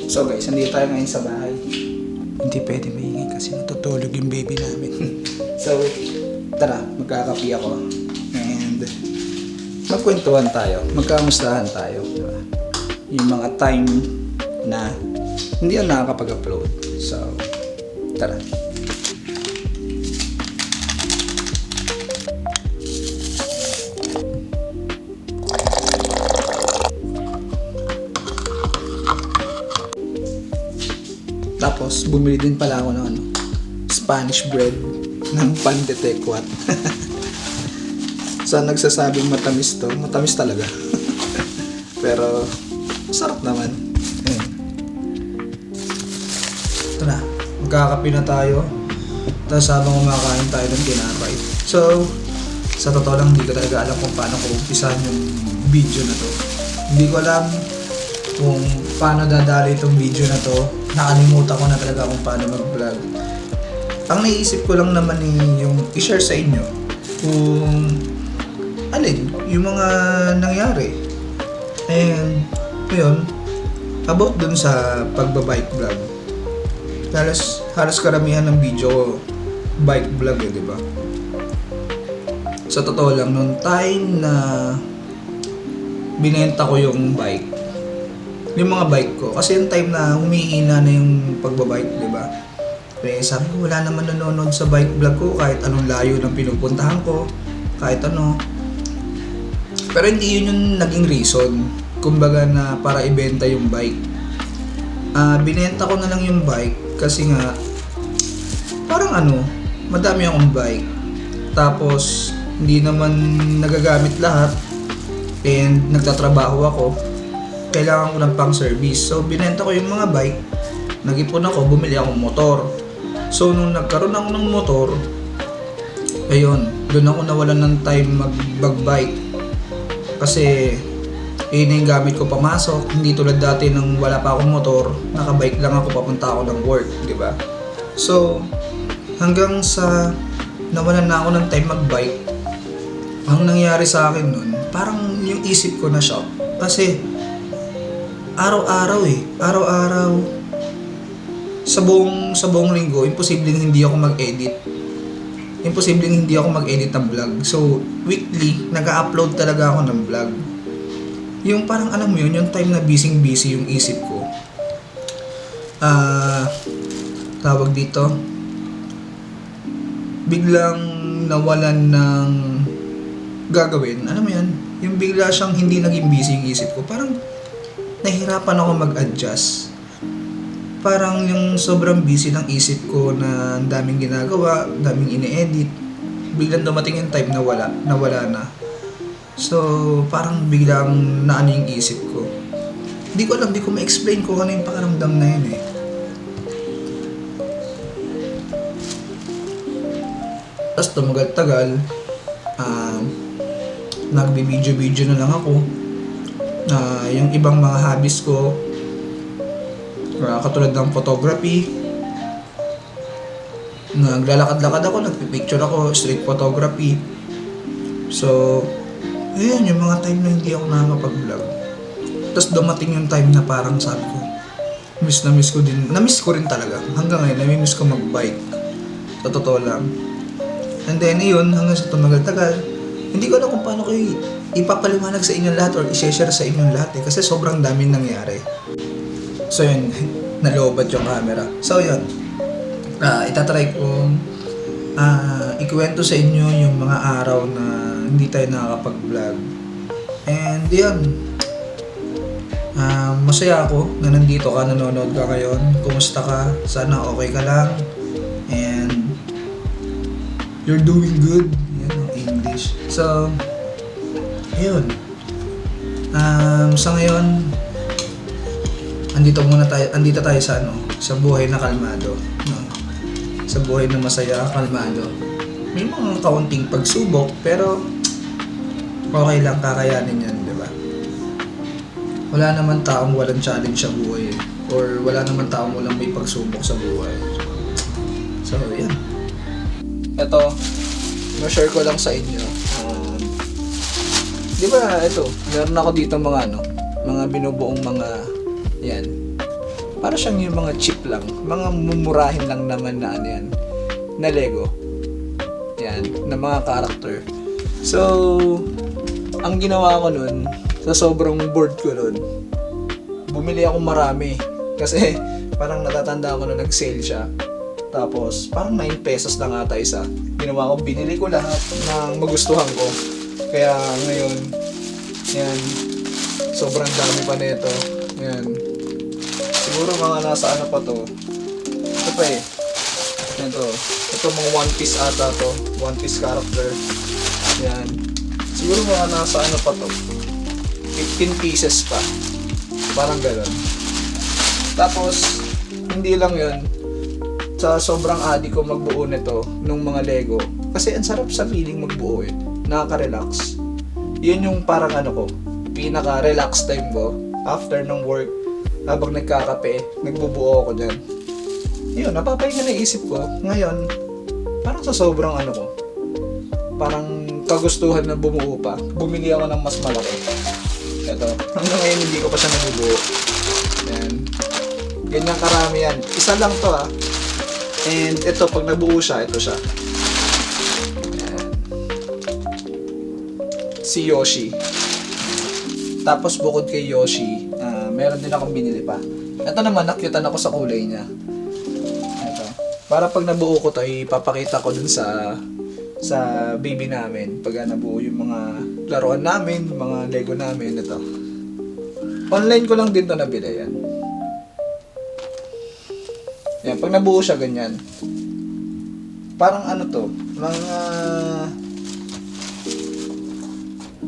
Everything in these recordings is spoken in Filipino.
So guys, nandito tayo ngayon sa bahay. Hindi pwede maingay kasi natutulog yung baby namin. So, tara, magkakapi ako. And magkwentuhan tayo, magkamustahan tayo. Diba? Yung mga time na hindi ako nakakapag-upload. So, tara. Tapos, bumili din pala ako ng Spanish bread ng pan de tequat. So, nagsasabing matamis to. Matamis talaga. Pero, sarap naman. Ayan. Tara, magkakape na tayo. Tapos habang kumakain tayo ng tinapay. So, sa totoo lang, hindi ko talaga alam kung paano ko umpisahan yung video na to. Hindi ko alam kung paano dadali itong video na to. Nakalimutan ko na talaga kung paano mag-vlog. Ang naisip ko lang naman yung i-share sa inyo kung alin, yung mga nangyari. And, yun, about dun sa pagbabike vlog. Halos karamihan ng video ko, bike vlog eh, di ba? Sa totoo lang, nung time na binenta ko yung bike, yung mga bike ko, kasi yung time na humihina na yung pagbabike, di ba? Eh, sabi ko, wala naman nanonood sa bike vlog ko kahit anong layo ng pinupuntahan ko, kahit ano. Pero hindi yun yung naging reason, kumbaga na para ibenta yung bike. Binenta ko na lang yung bike kasi nga, parang madami akong bike. Tapos, hindi naman nagagamit lahat and nagtatrabaho ako. Kailangan ko ng pang service. So, binenta ko yung mga bike, nag-ipon ako, bumili akong motor. So, nung nagkaroon ako ng motor, ayun, doon ako nawalan ng time mag-bike. Kasi, yun yung gamit ko pamasok. Hindi tulad dati nang wala pa akong motor, nakabike lang ako papunta ako ng work, di ba? So, hanggang sa nawalan na ako ng time mag-bike, ang nangyari sa akin nun, parang yung isip ko na shock. Kasi, araw-araw sa buong linggo, imposibleng hindi ako mag-edit ng vlog. So weekly nag-upload talaga ako ng vlog. Yung parang alam mo yun, yung time na busy yung isip ko, tawag dito, biglang nawalan ng gagawin. Alam mo yan, yung bigla siyang hindi naging busy yung isip ko. Parang nahihirapan ako mag-adjust. Parang yung sobrang busy ng isip ko na ang daming ginagawa, daming ine-edit, biglang dumating yung time na wala na. So, parang biglang naano yung isip ko. Hindi ko ma-explain kung ano yung pakaramdam na yun eh. Tapos tumagal-tagal, nagbi-video na lang ako. Yung ibang mga hobbies ko, katulad ng photography, naglalakad-lakad ako, nagpipicture ako, street photography. So, ayun, yung mga time na hindi ako nakakapag-vlog. Tapos dumating yung time na parang sabi ko, na-miss ko rin talaga. Hanggang ngayon, nami-miss ko mag-bike. Sa totoo lang. And then, yun, hanggang sa tumagal-tagal, hindi ko alam kung paano ko ipapaliwanag sa inyong lahat or i-share sa inyong lahat eh. Kasi sobrang daming nangyari. So yun, nalobat yung camera. So yun, itatry kong ikuwento sa inyo yung mga araw na hindi tayo nakakapag-vlog. And yun, masaya ako na nandito ka, nanonood ka ngayon. Kumusta ka? Sana okay ka lang. And you're doing good. Yan ang English. So, yun. Sa ngayon, andito tayo sa buhay na kalmado, no? Sa buhay na masaya, kalmado. May mga kaunting pagsubok, pero okay lang, kakayanin yan, di ba? Wala naman taong walang challenge sa buhay, or wala naman taong walang may pagsubok sa buhay. So, yan. Ito, ma-share ko lang sa inyo. Di ba, ito, meron ako dito mga binubuong mga, yan, para siyang yung mga cheap lang, mga mumurahin lang naman na ano yan, na Lego. Yan, na mga character. So, ang ginawa ko nun, sa sobrang bored ko nun, bumili ako marami. Kasi parang natatanda ko na nag-sale siya. Tapos, parang 9 pesos lang ata isa. Ginawa ko, binili ko lahat ng magustuhan ko. Kaya ngayon, yan, sobrang dami pa nito. Yan. Siguro mga nasa ano pa to. Ito pa eh. Ito. Ito mga One Piece ata to. One Piece character. Yan. Siguro mga nasa ano pa to. 15 pieces pa. Parang gano'n. Tapos, hindi lang yun. Sa sobrang adi ko magbuo nito nung mga Lego. Kasi ang sarap sa feeling magbuo eh. Nakaka-relax. Yun yung parang ano ko. Pinaka-relax time ko. After ng work. Habang nagkakape. Nagbubuo ako dyan. Yun, napapahinga na isip ko. Ngayon, parang sa sobrang ano ko. Parang kagustuhan na bumuo pa. Bumili ako ng mas malaki. Ito. Hanggang ngayon hindi ko pa siya nabubuo. Yan. Ganyan karami yan. Isa lang to ah. And ito, pag nabuo siya, ito siya. Yan. Si Yoshi. Tapos bukod kay Yoshi, meron din akong binili pa. Ito naman, nakyutan ako sa kulay niya. Ito. Para pag nabuo ko to, ipapakita ko dun sa baby namin. Pag nabuo yung mga laruan namin, mga Lego namin, ito. Online ko lang din to nabili yan. Yan, pag nabuo siya ganyan. Parang ano to, mga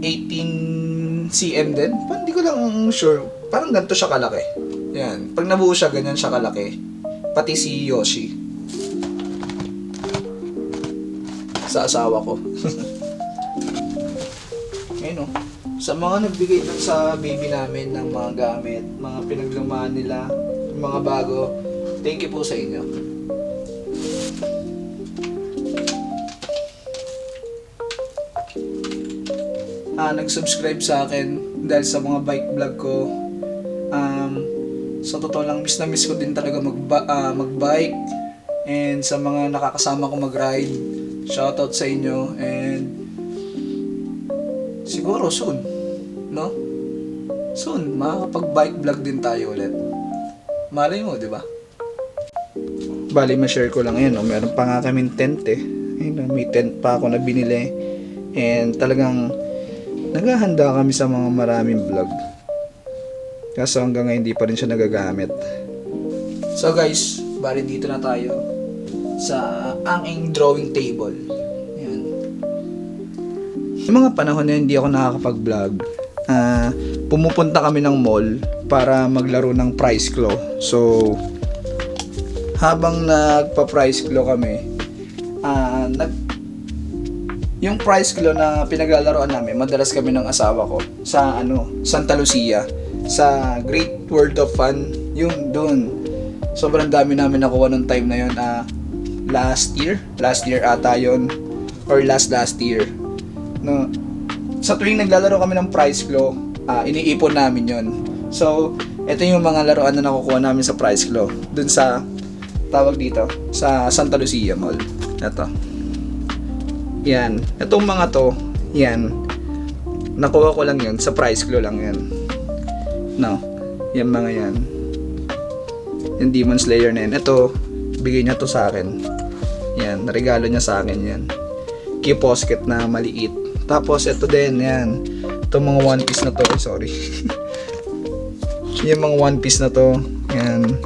18 cm din. Hindi ko lang sure. Parang ganito siya kalaki. Yan, pag nabuo siya ganyan siya kalaki. Pati si Yoshi. Sa asawa ko. Ayun o. Sa mga nagbigay lang sa baby namin ng mga gamit, mga pinaglumaan nila, mga bago, thank you po sa inyo. Nag-subscribe sa akin dahil sa mga bike vlog ko. Sa totoo lang, miss na miss ko din talaga mag-bike. And sa mga nakakasama ko mag-ride, shoutout sa inyo. And siguro soon, no? Soon, makakapag-bike vlog din tayo ulit. Malay mo, di ba? Bali, ma-share ko lang yan. No? Meron pa nga kaming tent eh. Ayun, may tent pa ako na binili. And talagang naghahanda kami sa mga maraming vlog. Kaso hanggang ngayon hindi pa rin siya nagagamit. So guys, bali dito na tayo sa aking drawing table. Yan. Yung mga panahon na hindi ako nakakapag-vlog, pumupunta kami ng mall para maglaro ng prize claw. So, habang nagpa-prize claw kami, yung prize claw na pinaglalaroan namin, madalas kami ng asawa ko sa Santa Lucia, sa Great World of Fun, yung doon. Sobrang dami namin nakuha nung time na yun. Last year ata yun, or last year. No, sa tuwing naglalaro kami ng prize claw, iniipon namin yun. So, ito yung mga laruan na nakukuha namin sa prize claw, dun sa tawag dito, sa Santa Lucia Mall. Ito. Yan. Itong mga to, yan. Nakuha ko lang yun, sa prize claw lang yan. No. Yan mga yan. Yung Demon Slayer na yan. Ito, bigay niya to sa akin. Yan, regalo niya sa akin yan. Key posket na maliit. Tapos ito din, yan. Itong mga One Piece na to, sorry. Yung mga One Piece na to, yan.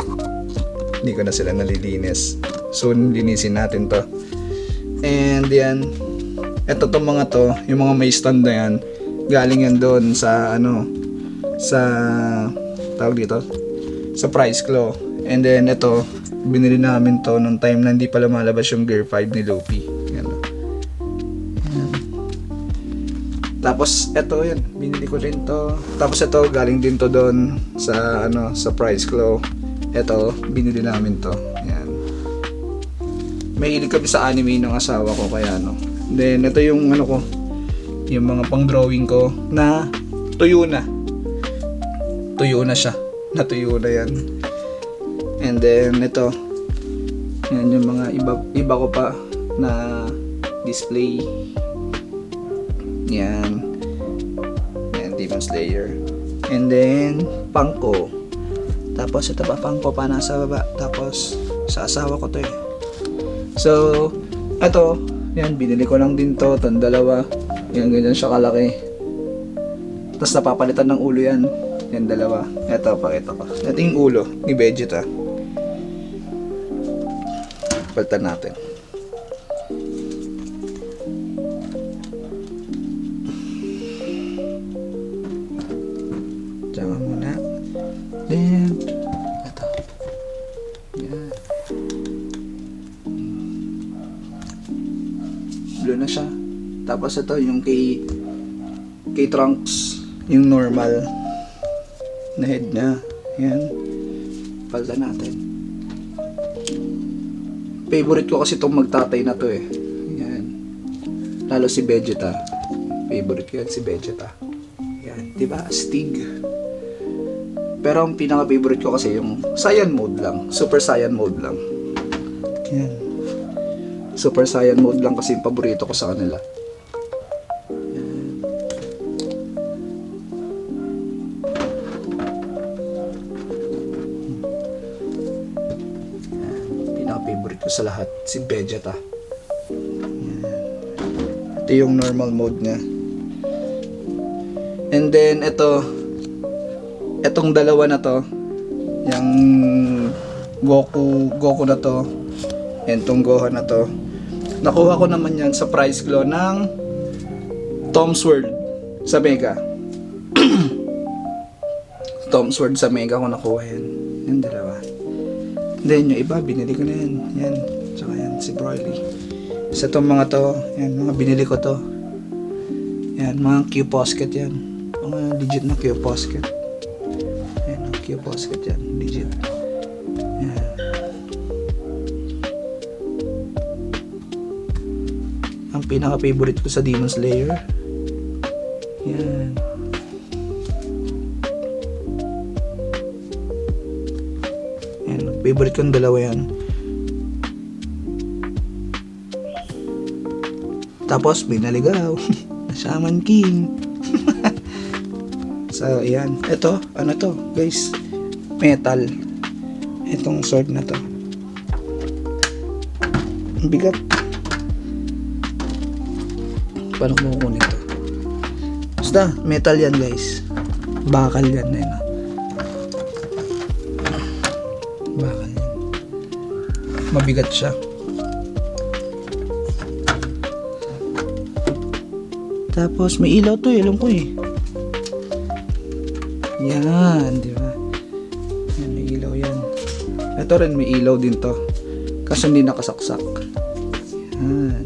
Hindi ko na sila nalilinis. Soon, linisin natin to. And yan. Ito tong mga to, yung mga may stand na yan. Galing yan doon sa sa tawag dito, sa prize claw. And then ito, binili namin to nung time na hindi pa lumalabas yung Gear 5 ni Luffy. Yan. Yan. Tapos ito yan, binili ko rin to. Tapos ito, galing din to doon sa sa prize claw. Ito, binili namin to. Yan. May hilig kami sa anime ng asawa ko, kaya Then ito yung ko, yung mga pang drawing ko na tuyo na. Tuyo na siya. Natuyo na yan. And then ito, yan yung mga iba ko pa na display. Yan Demon Slayer. And then Funko. Tapos ito pa, Funko pa nasa baba. Tapos sa asawa ko to eh. So ito, yan, binili ko lang din to, itong dalawa. Yan, ganyan siya kalaki. Tapos napapalitan ng ulo yan. Yan, dalawa. Ito, pakita ko. Ito yung ulo ni Vegeta. Palitan natin. Diyan muna. Then, ito. Yan. Blue na siya. Tapos ito yung kay Trunks, yung normal na head niya. Yan. Palitan natin. Favorite ko kasi itong magtatay na to eh. Yan. Lalo si Vegeta. Favorite ko yan si Vegeta. Yan. Diba? Stig. Pero ang pinaka-favorite ko kasi yung Saiyan mode lang. Super Saiyan mode lang. Yan. Super Saiyan mode lang kasi yung paborito ko sa kanila. Yan. Pinaka-favorite ko sa lahat, si Vegeta. Yan. Ito yung normal mode niya. And then etong dalawa na to, yung Goku na to, and tong Gohan na to, nakuha ko naman yan sa price glow ng Tom's World sa Mega. Tom's World sa Mega ko nakuha yan. Yung dalawa. Then yung iba, binili ko na yan. Yan. Tsaka yan, si Broly. Sa itong mga to, yan, mga binili ko to. Yan, mga Q-Posket yan. Mga legit na Q-Posket. Yan, Q-Posket yan. Legit. Yan. Ang pinaka-favorite ko sa Demon Slayer. Yan. Yan, favorite ko yung dalawa yan. Tapos may naligaw. Shaman King. So, yan. Ito, ano to, guys? Metal. Itong sword na to. Ang bigat. Paano ko kukunin ito? Basta, metal yan guys. Bakal yan. Ayun. Bakal yan. Mabigat siya. Tapos, may ilaw to eh. Alam ko eh. Yan, di ba? Yan, may ilaw yan. Ito rin, may ilaw din to. Kasi hindi nakasaksak. Yan.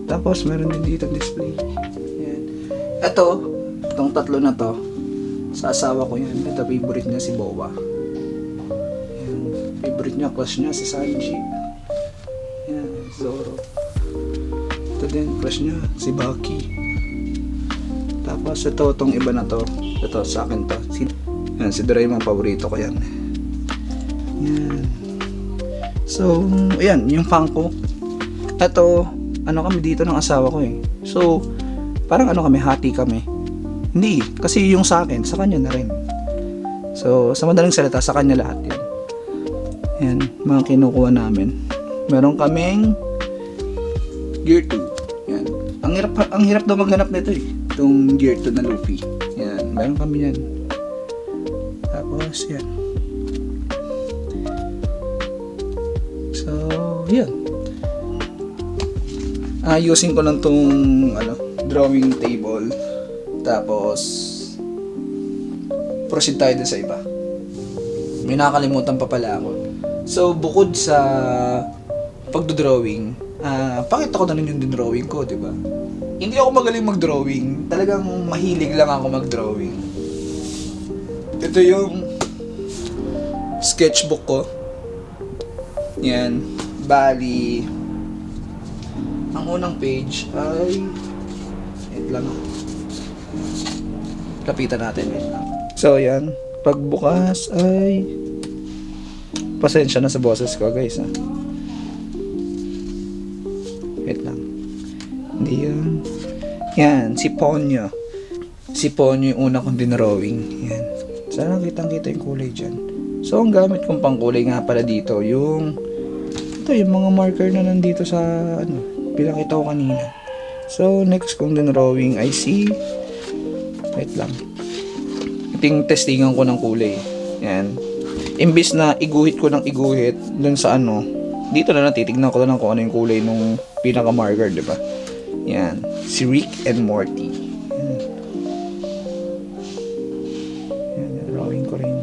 Tapos, meron din dito display. Yan. Itong tatlo na to, sa asawa ko yan. Ito, favorite niya si Boba. Yan. Favorite niya, crush niya si Sanji. Yan, Zoro. Ito din, crush niya si Baki. Tapos, itong iba na to. Ito, sa akin to. Si Doraemon, paborito ko yan. Yan. So, ayan, yung Funko. Ito, ano kami dito ng asawa ko eh. So, parang ano kami, hati kami. Hindi, kasi yung sa akin, sa kanya na rin. So, sa madaling salita, sa kanya lahat yun. Yan, mga kinukuha namin. Meron kaming Gear 2. Yan. Ang hirap daw maghanap nito eh. Itong Gear 2 na Luffy. Yan, meron kami yan. Tapos, yan. So, yan. Using ko lang tong drawing table. Tapos proceed tayo sa iba. May nakakalimutan pa pala ako. So bukod sa pagdodrawing, pakita ko na rin yung drawing ko, di ba? Hindi ako magaling mag-drawing. Talagang mahilig lang ako mag-drawing. Ito yung sketchbook ko. Yan. Bali, ang unang page ay wait lang. Kapitan natin. Wait lang. So, yan. Pagbukas ay Pasensya na sa boses ko, guys, ha. Wait lang. Hindi yun. Yan, si Ponyo. Si Ponyo yung una kong dinrawing. Yan. Sana kitang-kita yung kulay dyan. So, ang gamit kong pangkulay nga pala dito, yung mga marker na nandito sa, pinakita ko kanina. So, next kong dinrawing ay si, wait lang. Ito yung testingan ko ng kulay. Yan. Imbis na iguhit ko ng iguhit dun sa dito na titignan ko lang kung ano yung kulay nung pinaka-marker, di ba? Yan. Si Rick and Morty. Yan, drawing ko rin.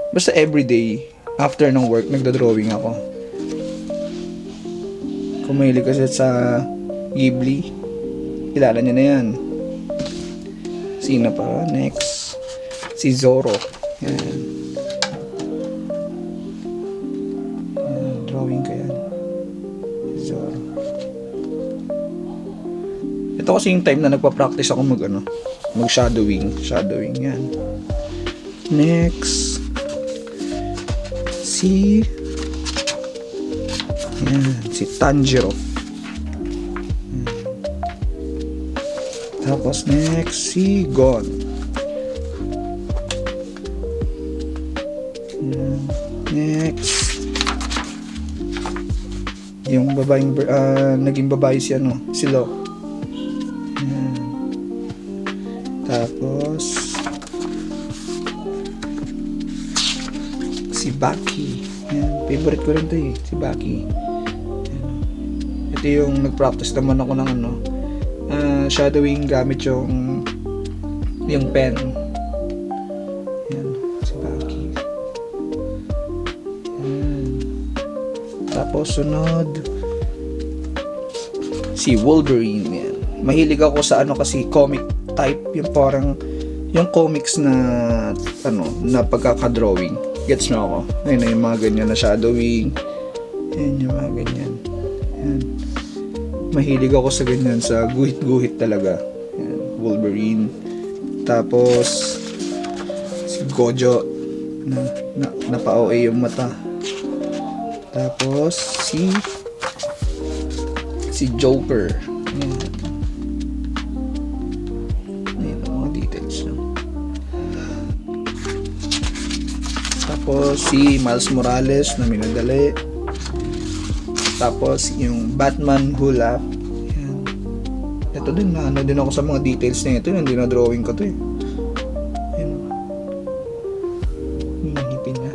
Basta everyday, after ng work, nagda-drawing ako. Kung mahilig kasi sa Ghibli, kilala niya na yan. Sino pa? Next. Si Zoro. Yan. Yan, drawing ko yan. Si Zoro. Ito kasi yung time na nagpa-practice ako mag-shadowing. Shadowing, yan. Next. Si Tanjiro. Yan. Tapos next, si Gon. Yan. Next, yung babaeng naging babae si Lo. Yan. Tapos si Baki. Yan. Favorite ko rin to si Baki. Yan. Ito yung nag-practice naman ako ng shadowing gamit yung pen. Yan. Si Baki. Yan. Tapos sunod si Wolverine. Yan. Mahilig ako sa kasi comic type, yung parang yung comics na na pagkaka-drawing. Gets mo ako? Ayun yung mga ganyan na shadowing. Ayun yung mga ganyan. Ayan. Mahilig ako sa ganyan, sa guhit-guhit talaga. Ayan. Wolverine. Tapos si Gojo na pa-OA yung mata. Tapos si Joker. Ayan. Ayan ang mga details lang. Tapos si Miles Morales na minadali. Tapos yung Batman Hulap. Ayan. Ito din din ako sa mga details na ito. Hindi na drawing ko to Ayan. Yung ngipin niya.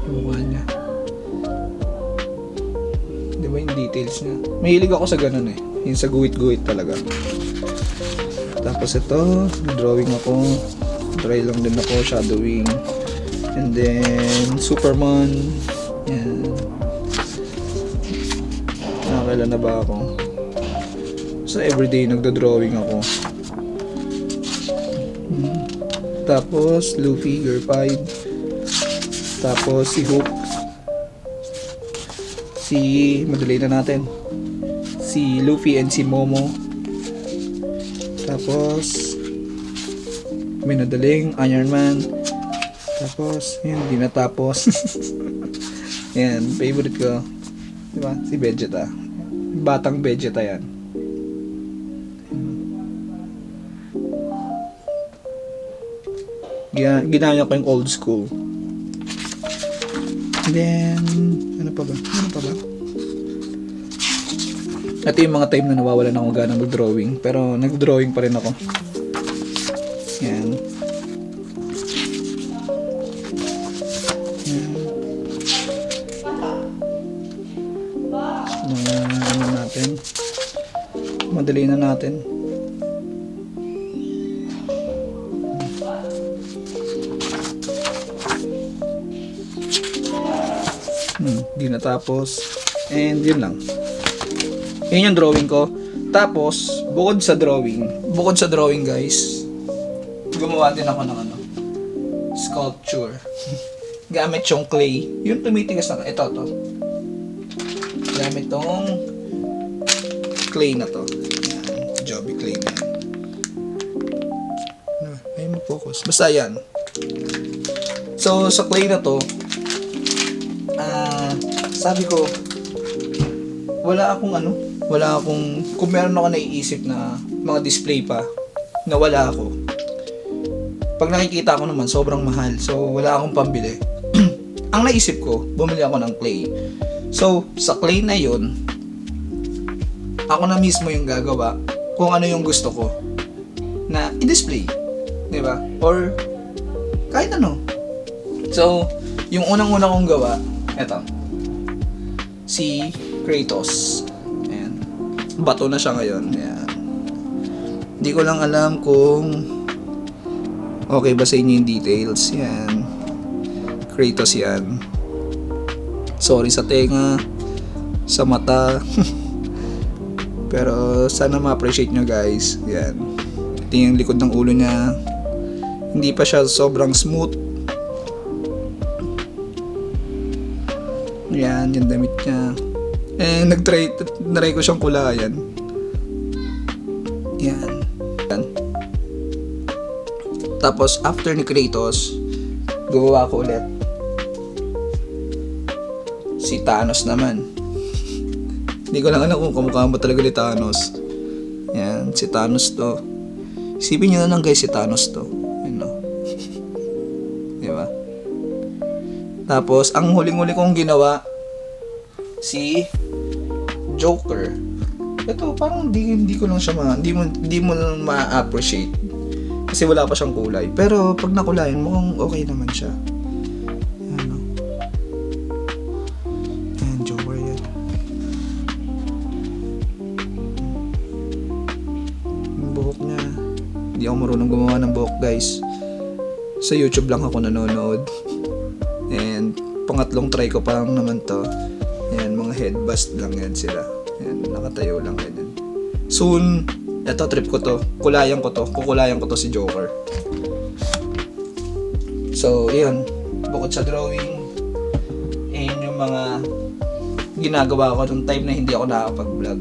Yung mukha niya. Diba yung details niya? Mahilig ako sa ganun Yung sa guhit-guhit talaga. Tapos ito, drawing ako. Try lang din ako, shadowing. And then, Superman. Yan. Nakakailan na ba ako? So, everyday nagda-drawing ako. Tapos, Luffy, Girl 5. Tapos, si Hook. Madali na natin. Si Luffy and si Momo. Tapos, minadaling Iron Man. Tapos, yun, di natapos. Yan, favorite ko. Diba? Si Vegeta. Batang Vegeta yan. Ginaya ko yung old school. Then, ano pa ba? Ito yung mga time na nawawalan ako ganang mag-drawing. Pero, nag-drawing pa rin ako. Yan. Madali na natin. Di natapos. And yun lang. Yun yung drawing ko. Tapos, bukod sa drawing guys, gumawa din ako ng sculpture. Gamit yung clay. Yung tumitigas na ito. Gamit tong clay na to. Yan, Joby clay na yan. Ay, mag-focus. Basta yan. So, sa clay na to, sabi ko, wala akong, kung meron ako naiisip na mga display pa, na wala ako. Pag nakikita ko naman, sobrang mahal. So, wala akong pambili. Ang naisip ko, bumili ako ng clay. So, sa clay na yun, ako na mismo yung gagawa kung ano yung gusto ko na i-display. Diba? Or, kahit ano. So, yung unang-una kong gawa, eto. Si Kratos. Ayan. Bato na siya ngayon. Ayan. Hindi ko lang alam kung okay ba sa inyo yung details. Yan. Kratos yan. Sorry sa tenga, sa mata. Pero sana ma-appreciate nyo guys. Yan. Ito yung likod ng ulo niya. Hindi pa siya sobrang smooth. Yan, yung damit niya. Nag-try ko siyang kulayan. Yan. Tapos, after ni Kratos, gumawa ko ulit. Si Thanos naman. Hindi ko lang alam kung kamukha mo talaga ni Thanos. Yan, si Thanos to. Isipin nyo na lang guys, si Thanos to. Yun no? Diba? Tapos, ang huling-huli kong ginawa, si Joker. Ito, parang hindi ko lang siya hindi mo lang ma-appreciate. Kasi wala pa siyang kulay. Pero pag nakulayan, mukhang okay naman siya. Ano? Ayan, Joker yan. Yung buhok niya. Hindi ako marunong gumawa ng buhok, guys. Sa YouTube lang ako nanonood. And pangatlong try ko pa lang naman to. Ayan, mga head bust lang yan sila. Ayan, nakatayo lang ganyan. Soon, eto trip ko to. Kukulayan ko to si Joker. So, yun. Bukod sa drawing, yun yung mga ginagawa ko nung time na hindi ako nakakapag-vlog.